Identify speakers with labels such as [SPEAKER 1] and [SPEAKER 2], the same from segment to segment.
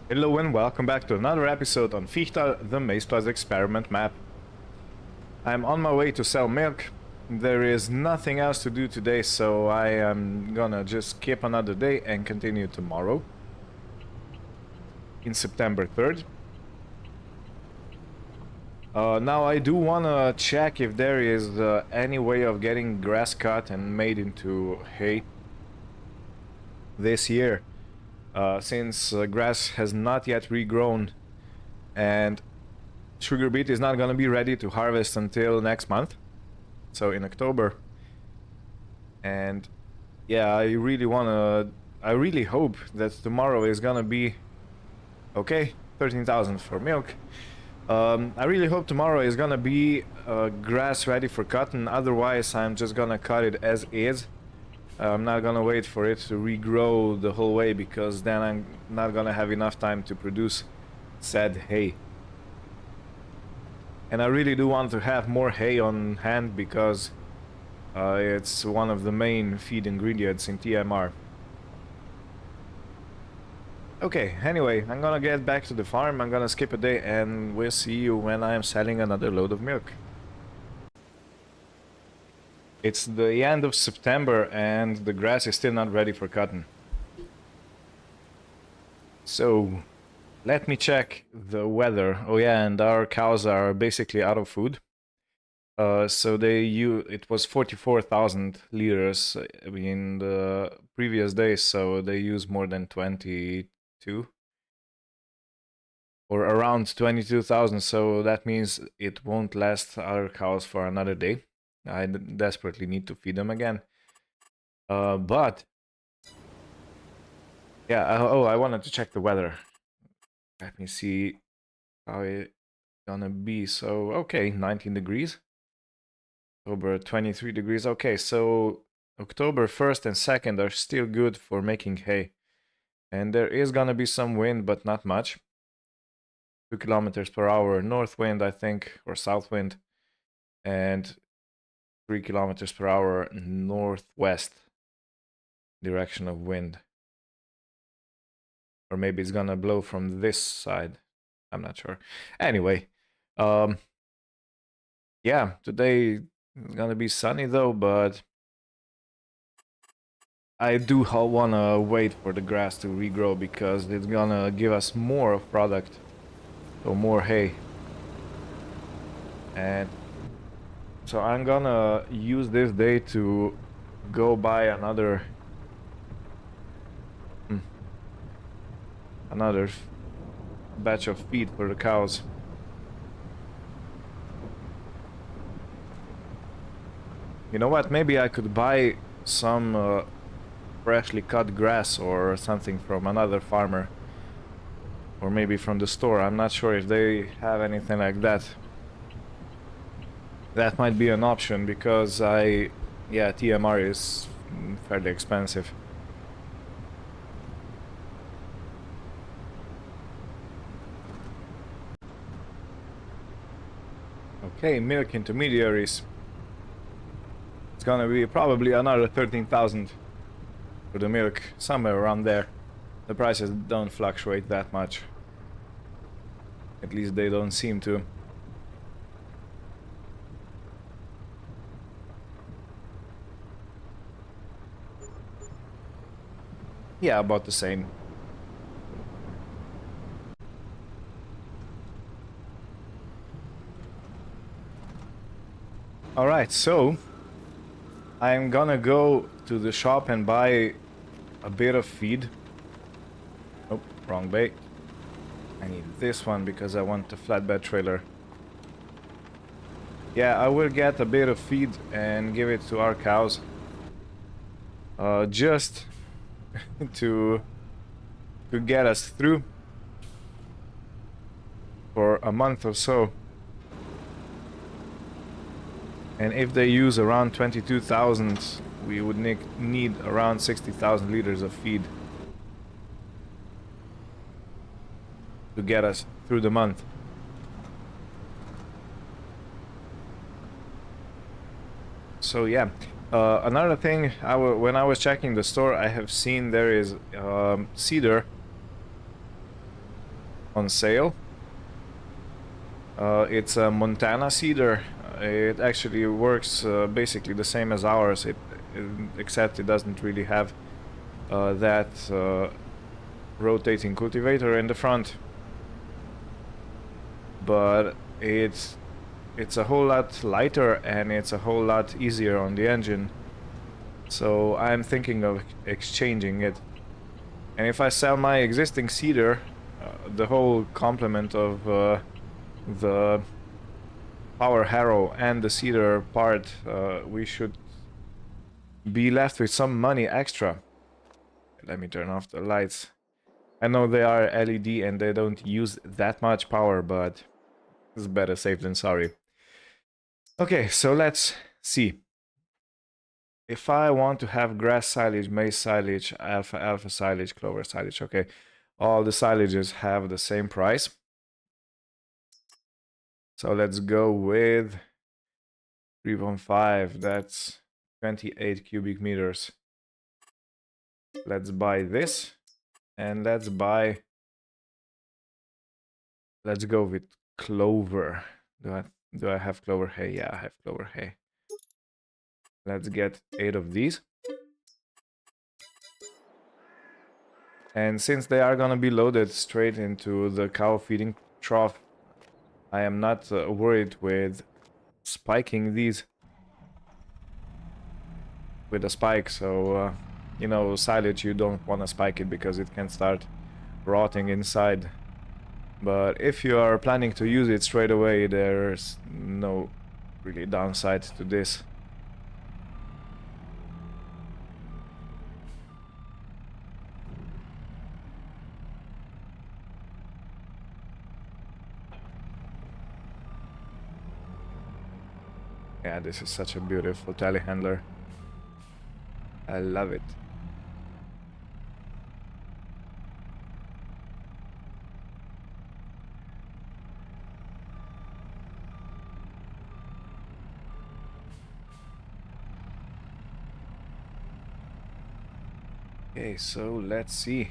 [SPEAKER 1] Hello and welcome back to another episode on Fichthal, the MaizePlus experiment map. I'm on my way to sell milk. There is nothing else to do today, so I am gonna just skip another day and continue tomorrow. In September 3rd. Now I do wanna check if there is any way of getting grass cut and made into hay this year. Since grass has not yet regrown and sugar beet is not gonna be ready to harvest until next month, so in October. And yeah, I really hope that tomorrow is gonna be okay. 13,000 for milk. I really hope tomorrow is gonna be grass ready for cutting, otherwise I'm just gonna cut it as is. I'm not gonna wait for it to regrow the whole way, because then I'm not gonna have enough time to produce said hay. And I really do want to have more hay on hand, because it's one of the main feed ingredients in TMR. Okay, anyway, I'm gonna get back to the farm, I'm gonna skip a day, and we'll see you when I am selling another load of milk. It's the end of September and the grass is still not ready for cutting. So, let me check the weather. Oh yeah, and our cows are basically out of food. So it was 44,000 liters in the previous days, so they use more than 22. Or around 22,000, so that means it won't last our cows for another day. I desperately need to feed them again. But yeah, I wanted to check the weather. Let me see how it's gonna be. So, okay, 19 degrees. October 23 degrees. Okay, so October 1st and 2nd are still good for making hay. And there is gonna be some wind, but not much. 2 kilometers per hour north wind, I think, or south wind. And 3 kilometers per hour northwest direction of wind. Or maybe it's gonna blow from this side. I'm not sure. Anyway, yeah, today it's gonna be sunny though, but I do wanna wait for the grass to regrow, because it's gonna give us more of product, or more hay. And so I'm gonna use this day to go buy another batch of feed for the cows. You know what, maybe I could buy some freshly cut grass or something from another farmer, or maybe from the store. I'm not sure if they have anything like that. That might be an option, because yeah, TMR is fairly expensive. Okay, milk intermediaries. It's gonna be probably another 13,000 for the milk, somewhere around there. The prices don't fluctuate that much. At least they don't seem to. Yeah, about the same. Alright, so I'm gonna go to the shop and buy a bit of feed. Oh, wrong bait. I need this one because I want the flatbed trailer. Yeah, I will get a bit of feed and give it to our cows. Just to get us through for a month or so. And if they use around 22,000, we would need around 60,000 liters of feed to get us through the month. So yeah, another thing, when I was checking the store, I have seen there is cedar on sale. It's a Montana seeder. It actually works basically the same as ours, except it doesn't really have that rotating cultivator in the front. But it's a whole lot lighter and it's a whole lot easier on the engine. So I'm thinking of exchanging it. And if I sell my existing seeder, the whole complement of the power harrow and the seeder part, we should be left with some money extra. Let me turn off the lights. I know they are LED and they don't use that much power, but it's better safe than sorry. Okay, so let's see. If I want to have grass silage, maize silage, alfalfa silage, clover silage, okay, all the silages have the same price. So let's go with 3.5, that's 28 cubic meters. Let's buy this, and let's go with clover. Do I have clover hay? Yeah, I have clover hay. Let's get 8 of these. And since they are gonna be loaded straight into the cow feeding trough, I am not worried with spiking these with a spike. So, you know, silage, you don't want to spike it because it can start rotting inside. But if you are planning to use it straight away, there's no really downside to this. Yeah, this is such a beautiful telehandler. I love it. Okay, so let's see.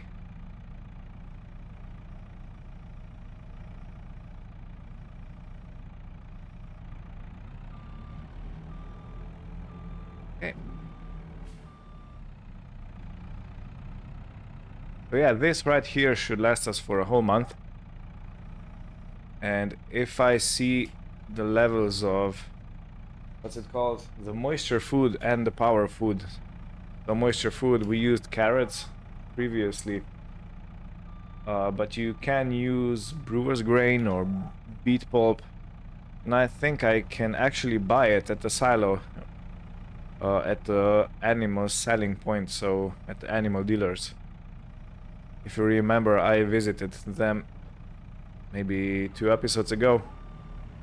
[SPEAKER 1] Okay. So yeah, this right here should last us for a whole month. And if I see the levels of, what's it called? The moisture food and the power food. The moisture food, we used carrots previously. But you can use brewer's grain or beet pulp. And I think I can actually buy it at the silo. At the animal selling point, so at the animal dealers. If you remember, I visited them maybe 2 episodes ago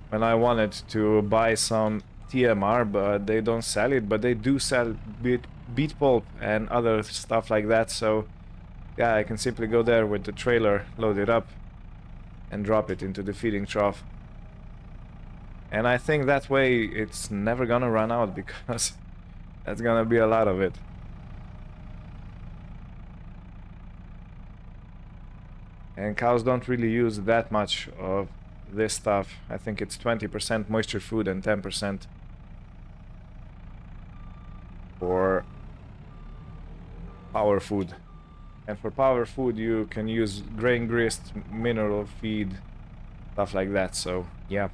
[SPEAKER 1] when I wanted to buy some TMR, but they don't sell it, but they do sell beet pulp and other stuff like that. So yeah, I can simply go there with the trailer, load it up and drop it into the feeding trough. And I think that way it's never gonna run out, because that's gonna be a lot of it. And cows don't really use that much of this stuff. I think it's 20% moisture food and 10% for power food. And for power food you can use grain grist, mineral feed, stuff like that, so yeah.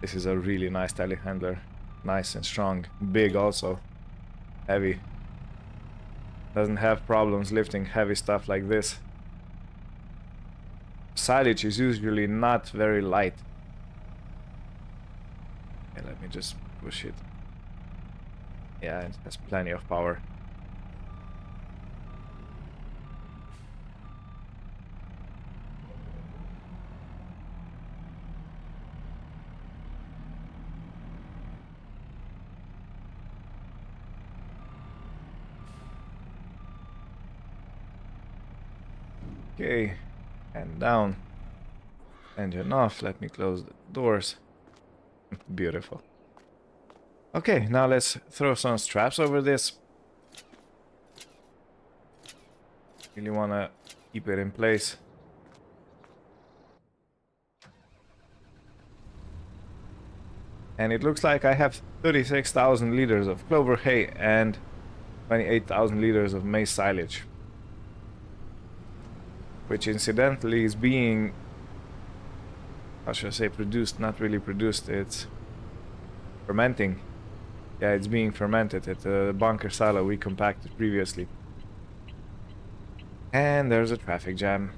[SPEAKER 1] This is a really nice telehandler. Nice and strong. Big also. Heavy. Doesn't have problems lifting heavy stuff like this. Silage is usually not very light. Okay, let me just push it. Yeah, it has plenty of power. Okay, and down. Engine off. Let me close the doors. Beautiful. Okay, now let's throw some straps over this. Really wanna keep it in place. And it looks like I have 36,000 liters of clover hay and 28,000 liters of maize silage. Which incidentally is being, how should I say, produced, not really produced, it's fermenting. Yeah, it's being fermented at the bunker silo we compacted previously. And there's a traffic jam.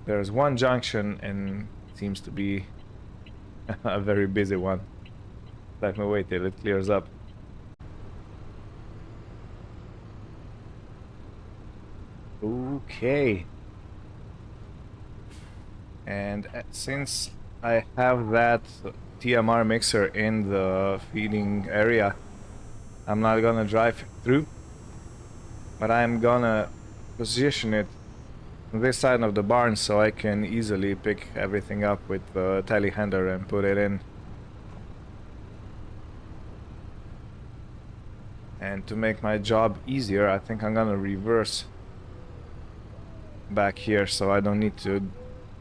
[SPEAKER 1] There's one junction and it seems to be a very busy one. Let me wait till it clears up. Okay. And since I have that TMR mixer in the feeding area, I'm not gonna drive through, but I'm gonna position it on this side of the barn so I can easily pick everything up with the telehandler and put it in. And to make my job easier, I think I'm gonna reverse back here so I don't need to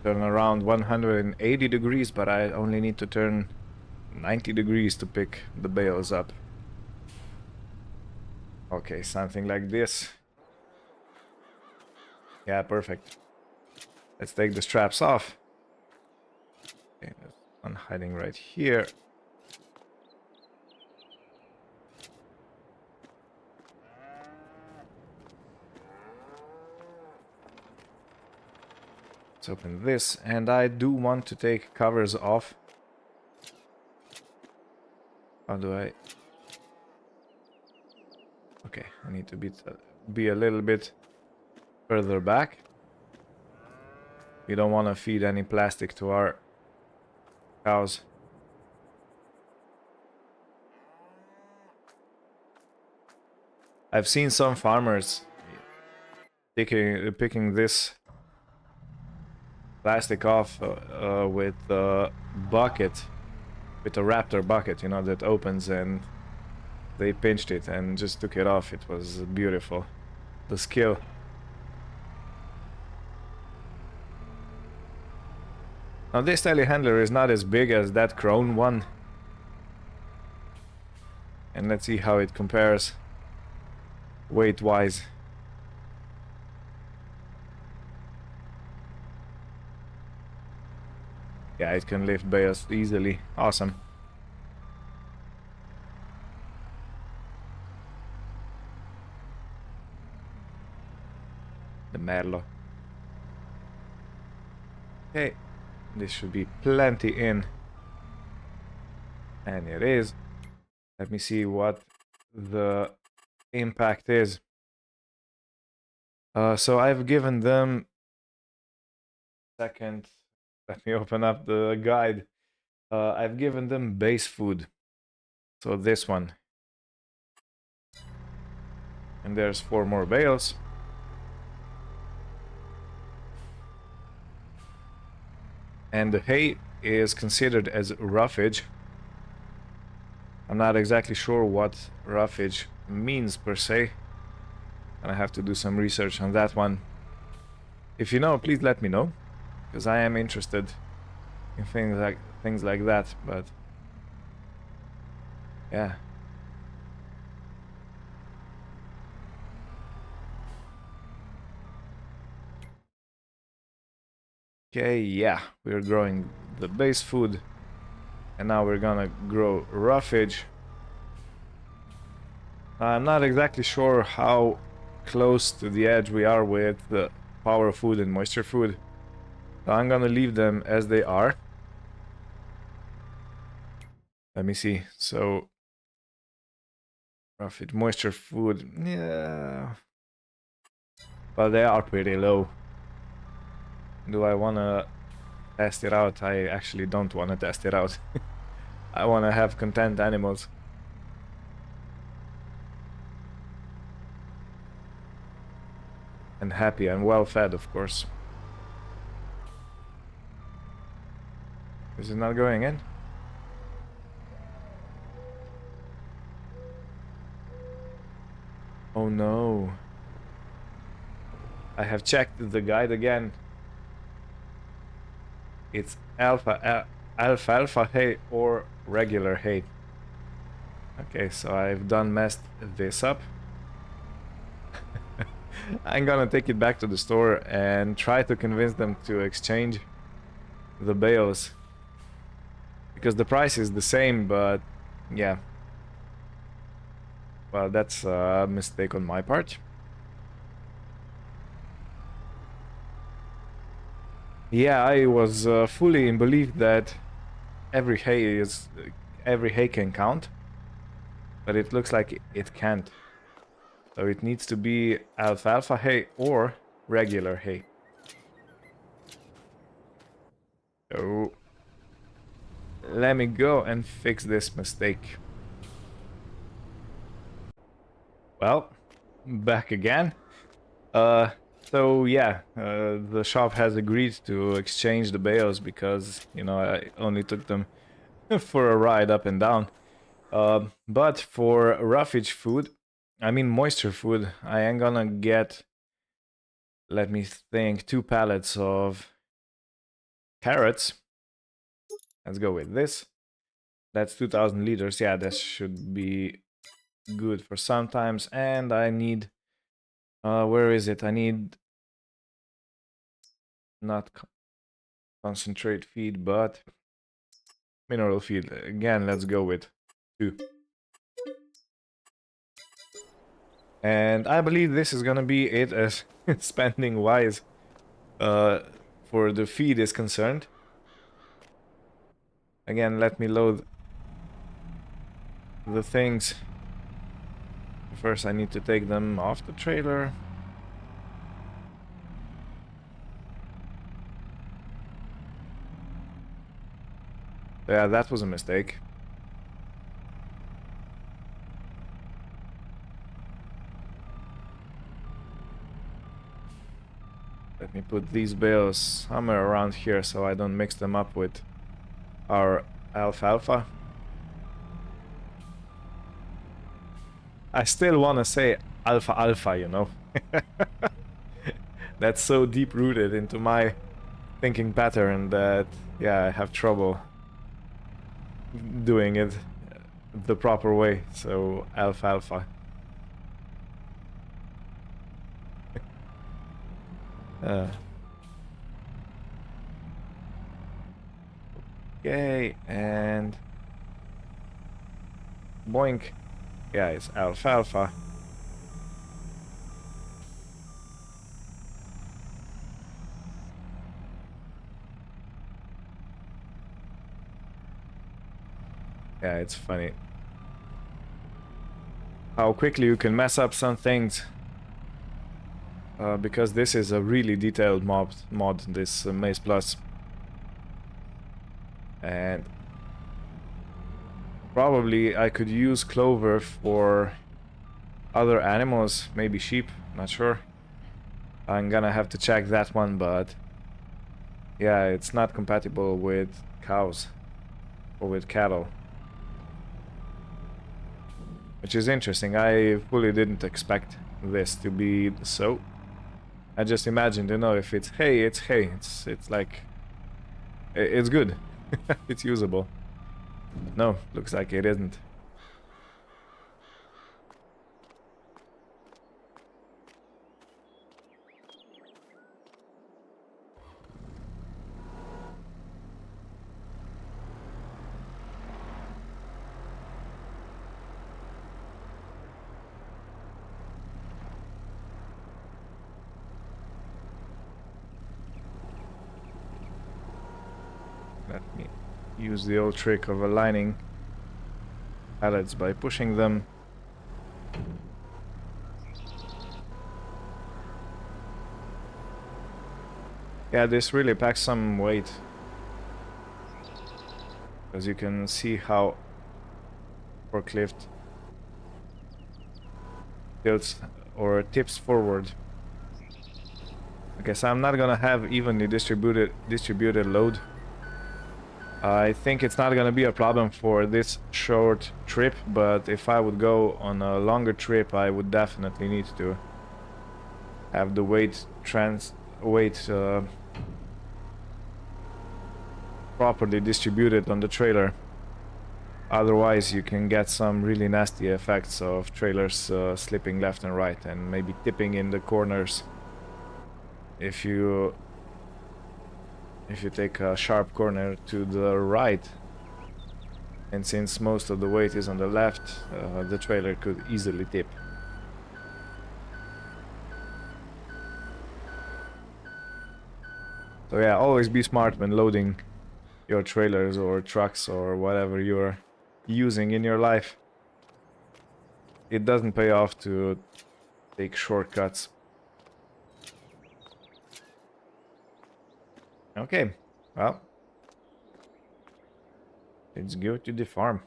[SPEAKER 1] turn around 180 degrees, but I only need to turn 90 degrees to pick the bales up. Okay, something like this. Yeah, perfect. Let's take the straps off. Okay, there's one hiding right here. Let's open this, and I do want to take covers off. How do I? Okay, I need to be a little bit further back. We don't want to feed any plastic to our cows. I've seen some farmers picking this plastic off with a bucket, with a Raptor bucket, you know, that opens, and they pinched it and just took it off. It was beautiful. The skill. Now this telehandler is not as big as that Krone one. And let's see how it compares weight-wise. Yeah, it can lift bales easily. Awesome. The Merlo. Okay, this should be plenty in. And it is. Let me see what the impact is. So I've given them... Second, let me open up the guide. I've given them base food. So this one. And there's 4 more bales. And the hay is considered as roughage. I'm not exactly sure what roughage means per se. And I have to do some research on that one. If you know, please let me know, because I am interested in things like that, but yeah. Okay, yeah, we're growing the base food, and now we're gonna grow roughage. I'm not exactly sure how close to the edge we are with the power food and moisture food. So I'm gonna leave them as they are. Let me see. So roughage, moisture food, yeah, but they are pretty low. Do I wanna test it out? I actually don't wanna test it out. I wanna have content animals. And happy and well fed, of course. Is it not going in? Oh no. I have checked the guide again. It's alfalfa hay or regular hay. Okay, so I've done messed this up. I'm gonna take it back to the store and try to convince them to exchange the bales. Because the price is the same, but yeah. Well, that's a mistake on my part. Yeah, I was fully in belief that every hay can count, but it looks like it can't. So it needs to be alfalfa hay or regular hay. So let me go and fix this mistake. Well, back again. So yeah, the shop has agreed to exchange the bales because, you know, I only took them for a ride up and down. But for roughage food, I mean moisture food, I am gonna get, let me think, 2 pallets of carrots. Let's go with this. That's 2000 liters. Yeah, that should be good for sometimes. And I need, where is it? I need not concentrate feed, but mineral feed. Again, let's go with 2. And I believe this is gonna be it as spending wise for the feed is concerned. Again, let me load the things. First, I need to take them off the trailer. Yeah, that was a mistake. Let me put these bales somewhere around here so I don't mix them up with our alfalfa. I still want to say alfalfa, you know. That's so deep rooted into my thinking pattern that, yeah, I have trouble doing it the proper way. So alfalfa. Okay, and boink. Yeah, it's alfalfa. Yeah, it's funny how quickly you can mess up some things. Because this is a really detailed mod, this MaizePlus. And probably I could use clover for other animals, maybe sheep, not sure. I'm gonna have to check that one, but yeah, it's not compatible with cows or with cattle. Which is interesting. I fully didn't expect this to be so. I just imagined, you know, if it's hay, it's hay. It's like, it's good. It's usable. No, looks like it isn't. Let me use the old trick of aligning pallets by pushing them. Yeah, this really packs some weight. As you can see how forklift tilts or tips forward. Okay, so I'm not gonna have evenly distributed load. I think it's not gonna be a problem for this short trip, but if I would go on a longer trip, I would definitely need to have the weight properly distributed on the trailer. Otherwise, you can get some really nasty effects of trailers slipping left and right and maybe tipping in the corners if you take a sharp corner to the right. And since most of the weight is on the left, the trailer could easily tip. So yeah, always be smart when loading your trailers or trucks or whatever you're using in your life. It doesn't pay off to take shortcuts. Okay, well, let's go to the farm.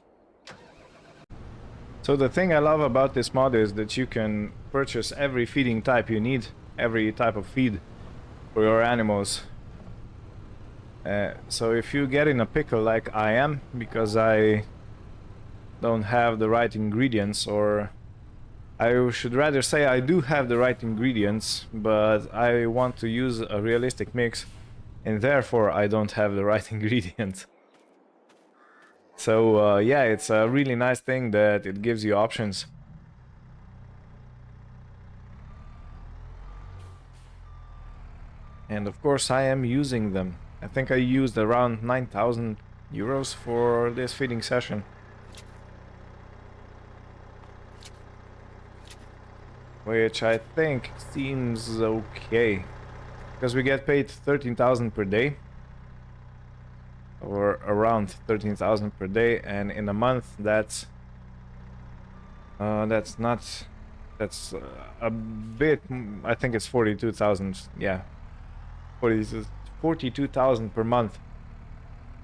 [SPEAKER 1] So the thing I love about this mod is that you can purchase every feeding type you need, every type of feed for your animals. So if you get in a pickle like I am, because I don't have the right ingredients, or I should rather say I do have the right ingredients, but I want to use a realistic mix, and therefore I don't have the right ingredients. So yeah, it's a really nice thing that it gives you options. And of course I am using them. I think I used around 9,000 euros for this feeding session. Which I think seems okay. Because we get paid 13,000 per day. Or around 13,000 per day, and in a month that's not, that's a bit, I think it's 42,000, yeah. 42,000 per month.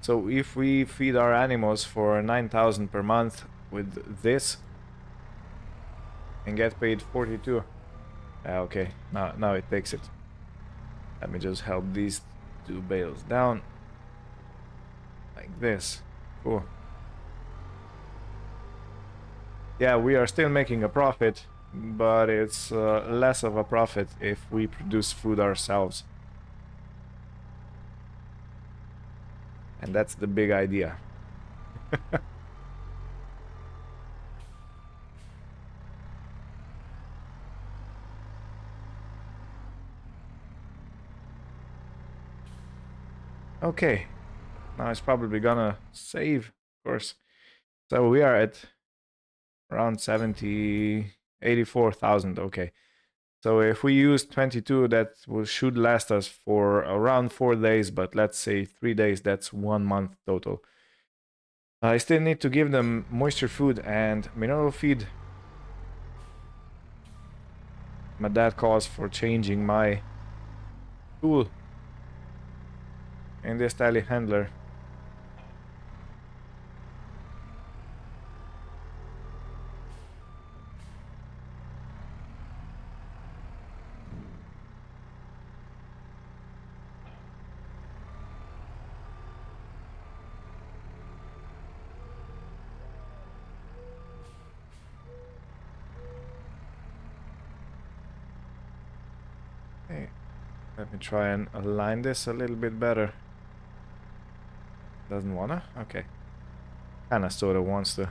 [SPEAKER 1] So if we feed our animals for 9,000 per month with this and get paid 42, okay, now it takes it. Let me just help these two bales down like this. Cool. Yeah, we are still making a profit, but it's less of a profit if we produce food ourselves. And that's the big idea. Okay, now it's probably gonna save, of course. So we are at around 84,000, okay. So if we use 22, that should last us for around 4 days, but let's say 3 days, that's 1 month total. I still need to give them moisture food and mineral feed. But that calls for changing my tool in this telehandler. Hey, let me try and align this a little bit better. Doesn't wanna? Okay. Kinda sorta wants to.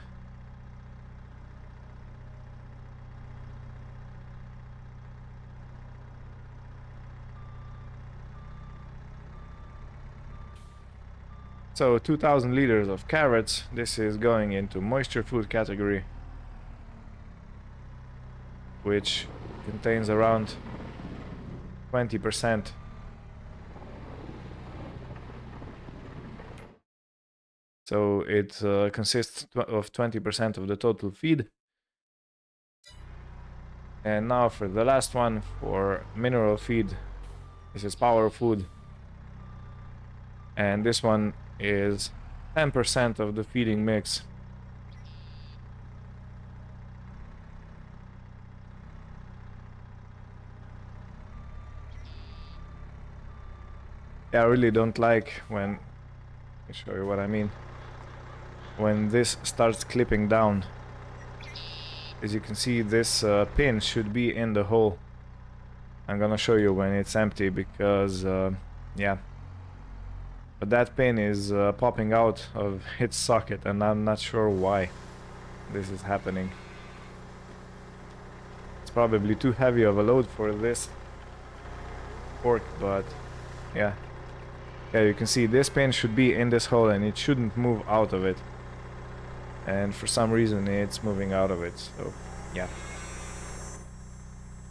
[SPEAKER 1] So 2,000 liters of carrots. This is going into moisture food category, which contains around 20%. So it consists of 20% of the total feed. And now for the last one, for mineral feed. This is power food. And this one is 10% of the feeding mix. Yeah, I really don't like when me show you what I mean. When this starts clipping down, as you can see, this pin should be in the hole. I'm gonna show you when it's empty because, yeah. But that pin is popping out of its socket and I'm not sure why this is happening. It's probably too heavy of a load for this fork, but yeah. Yeah, you can see this pin should be in this hole and it shouldn't move out of it. And for some reason it's moving out of it, so yeah.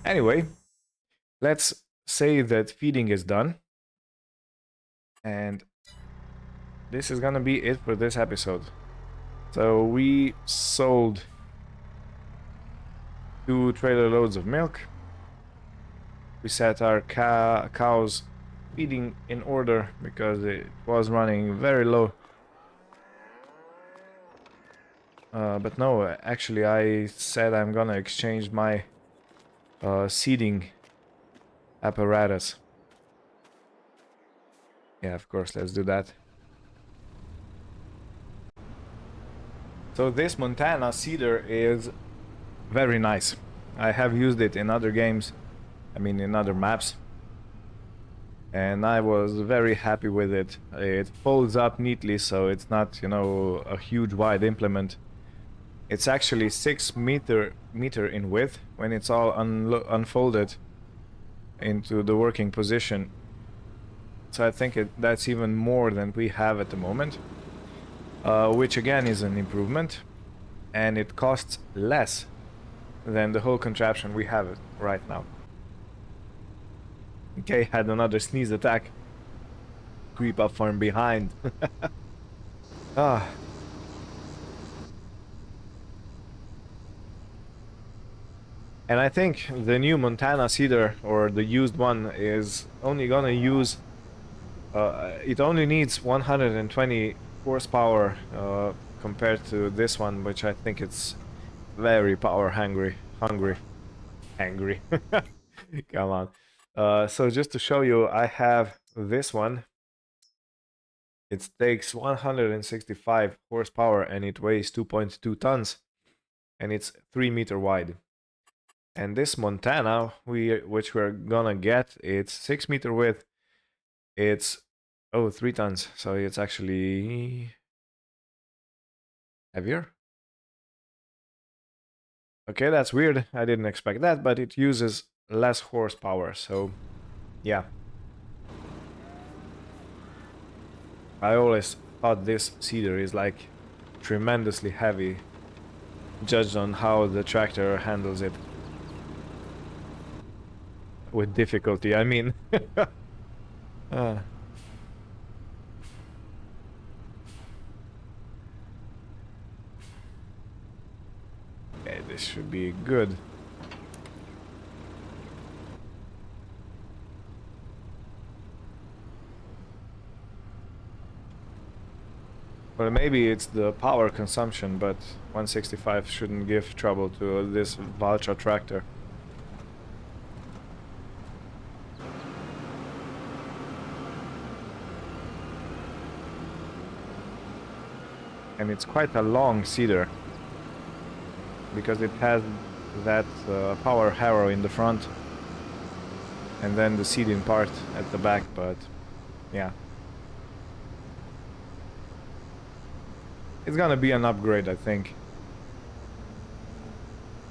[SPEAKER 1] Anyway, let's say that feeding is done. And this is gonna be it for this episode. So we sold 2 trailer loads of milk. We set our cows feeding in order because it was running very low. But no, actually I said I'm gonna exchange my seeding apparatus. Yeah, of course, let's do that. So this Montana seeder is very nice. I have used it in other games, I mean in other maps, and I was very happy with it. It folds up neatly, so it's not, you know, a huge wide implement. It's actually 6 meter in width when it's all unfolded into the working position. So I think that's even more than we have at the moment, which again is an improvement, and it costs less than the whole contraption we have right now. Okay, had another sneeze attack. Creep up from behind. Ah. And I think the new Montana seeder, or the used one, is only gonna use... it only needs 120 horsepower compared to this one, which I think it's very power hungry. Come on. So just to show you, I have this one. It takes 165 horsepower and it weighs 2.2 tons and it's 3 meter wide. And this Montana, which we're gonna get, it's 6 meter width. It's 3 tons, so it's actually heavier. Okay, that's weird. I didn't expect that, but it uses less horsepower, so yeah. I always thought this seeder is like tremendously heavy, judged on how the tractor handles it. With difficulty, I mean. Okay, this should be good. Well, maybe it's the power consumption, but 165 shouldn't give trouble to this Valtra tractor. And it's quite a long seeder, because it has that power harrow in the front and then the seeding part at the back, but yeah. It's gonna be an upgrade, I think.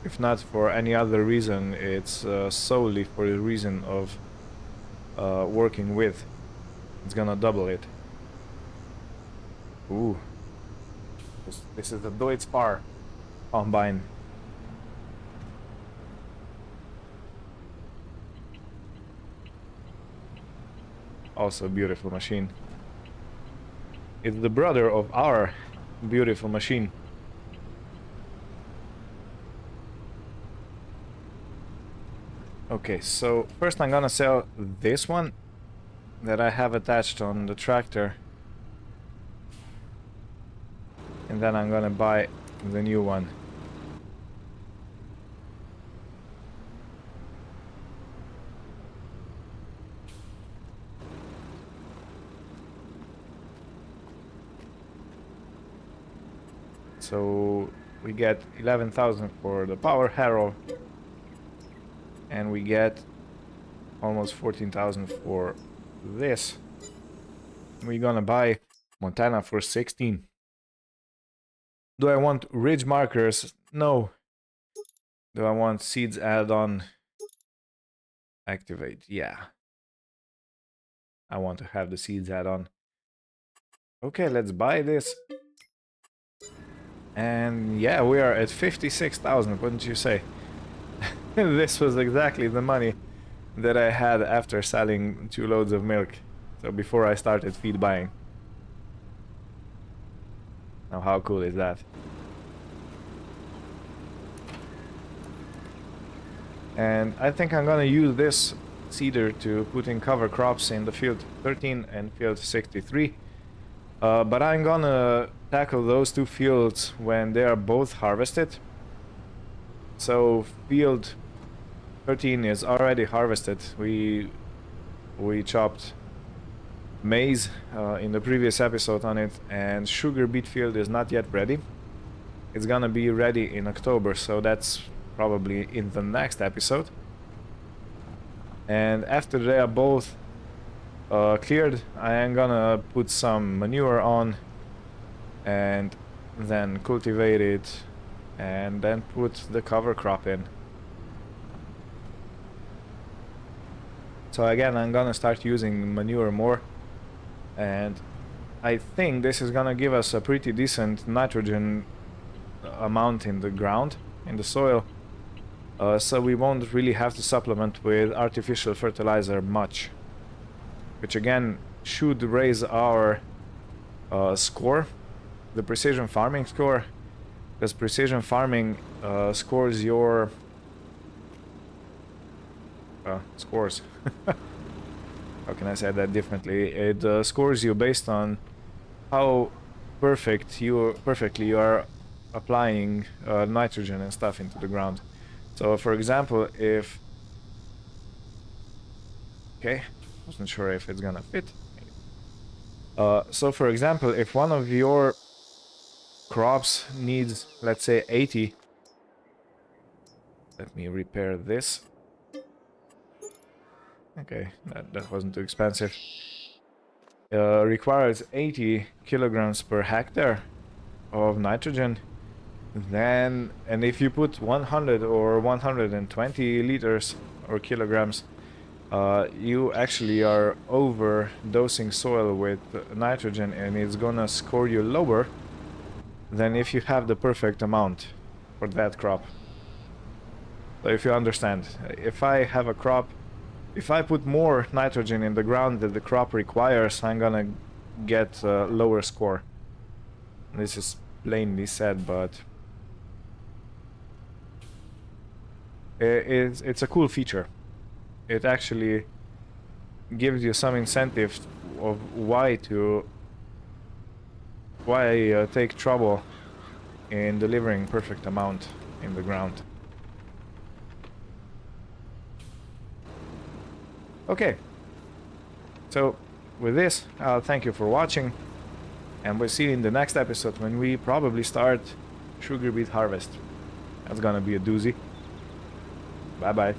[SPEAKER 1] If not for any other reason, it's solely for the reason of working with. It's gonna double it. Ooh. This is the Deutz-Fahr combine. Also a beautiful machine. It's the brother of our beautiful machine. Okay, so first I'm gonna sell this one that I have attached on the tractor. And then I'm gonna buy the new one. So we get 11,000 for the power harrow, and we get almost 14,000 for this. We're gonna buy Montana for 16. Do I want ridge markers? No. Do I want seeds add-on? Activate, yeah. I want to have the seeds add-on. Okay, let's buy this. And yeah, we are at 56,000, wouldn't you say? This was exactly the money that I had after selling 2 loads of milk. So before I started feed buying. Now how cool is that? And I think I'm gonna use this seeder to put in cover crops in the field 13 and field 63. But I'm gonna tackle those 2 fields when they are both harvested. So field 13 is already harvested. We chopped maize in the previous episode on it, and sugar beet field is not yet ready. It's gonna be ready in October, so that's probably in the next episode. And after they are both cleared, I am gonna put some manure on and then cultivate it and then put the cover crop in. So again, I'm gonna start using manure more, and I think this is gonna give us a pretty decent nitrogen amount in the ground, in the soil, so we won't really have to supplement with artificial fertilizer much, which again should raise our score, the precision farming score, because precision farming scores your scores. How can I say that differently? It scores you based on how perfectly you are applying nitrogen and stuff into the ground. So for example, if wasn't sure if it's gonna fit. So for example, if one of your crops needs, let's say 80, let me repair this. Okay, that wasn't too expensive. Requires 80 kilograms per hectare of nitrogen. Then, and if you put 100 or 120 liters or kilograms, you actually are overdosing soil with nitrogen, and it's gonna score you lower than if you have the perfect amount for that crop. So if you understand, if I have a crop, if I put more nitrogen in the ground that the crop requires, I'm gonna get a lower score. This is plainly said, but it's a cool feature. It actually gives you some incentive of why take trouble in delivering perfect amount in the ground. Okay, so with this, I'll thank you for watching, and we'll see you in the next episode when we probably start sugar beet harvest. That's gonna be a doozy. Bye bye.